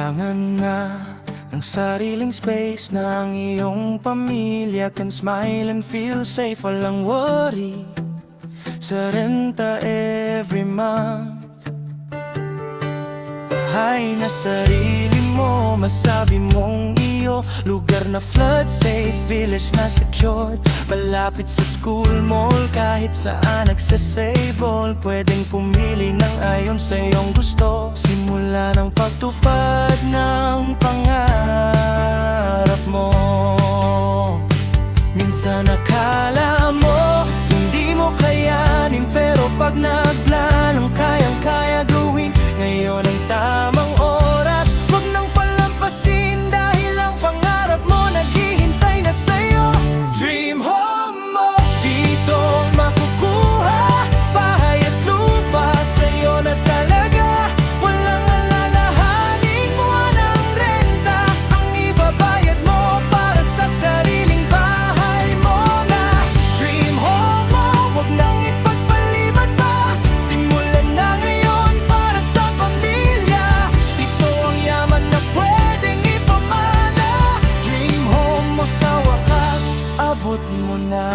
kailangan na ng sariling space na ang iyong pamilya can smile and feel safe. Walang worry sa renta every month. Bahay na sarili mo, masabi mong iyo. Lugar na flood safe, village na secured. Malapit sa school, mall, kahit saan accessible. Pwedeng pumili ng ayon sa iyong gusto. Simula ng pagtupad ng pangarap mo. Minsan akala mo hindi mo kayanin, pero pag nagplanong kayang-kaya gawin. Ngayon ang tamang oras, wag nang palampasin, dahil ang pangarap mo naghihintay na sa'yo. Dream home mo, dito makukuha. Bahay at lupa, sa'yo na talaga. Walang alalahaning buwan ng renta. Ang ibabayad mo para sa sariling bahay mo na. Dream home mo, wag nang ipagpaliban pa. Simulan na ngayon para sa pamilya. Dito ang yaman na pwedeng ipamana. Dream home mo, sa wakas abot mo na.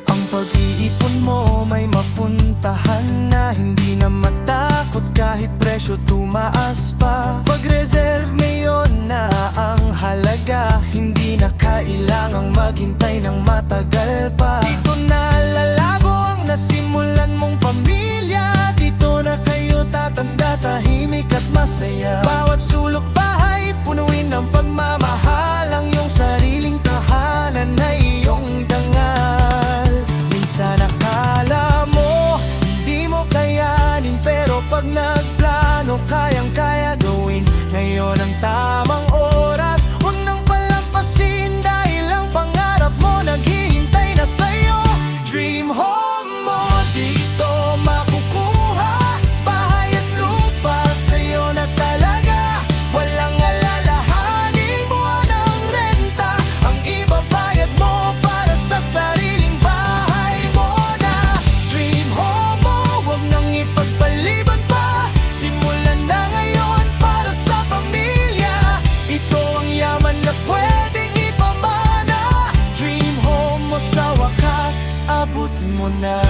Ang pag-iipon mo may mapuntahan na. Hindi na matakot kahit presyo tumaas pa. Pag-reserve ngayon na ang halaga. Hindi na kailangang maghintay ng matagal pa. Dito na lalago ang nasimulan mong pamilya. Dito na kayo tatanda, tahimik at masaya. Bawat sulok bahay, punuin ng pagmamahal. Ang iyong sariling tahanan na iyong dangal. Minsan akala mo hindi mo kayanin, pero pag nagplano kayang-kaya gawin. Ngayon ang tamang oras, huwag nang palampasin, dahil ang pangarap mo naghihintay na sa'yo. Dream home mo, dito makukuha. Bahay at lupa, sa'yo na talaga. Walang alalahaning buwan ng renta. Ang ibabayad mo para sa sariling bahay mo na. Dream home mo, huwag nang ipagpaliban pa. Simulan na ngayon para sa pamilya. Ito ang yaman na pwedeng ipamana. Dream home mo, sa wakas abot mo na.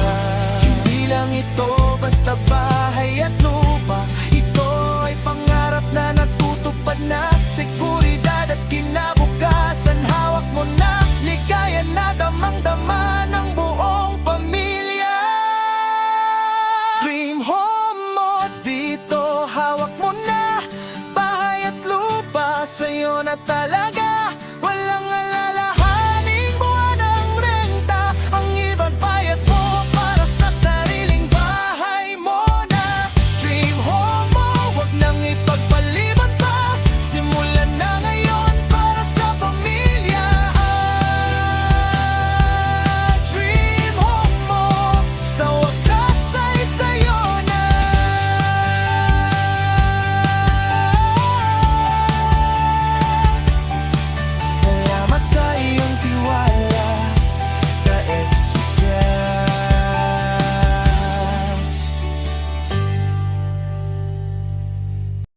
Hindi lang ito basta bahay at lupa. Ito ay pangarap na natutupad na. Seguridad at kinap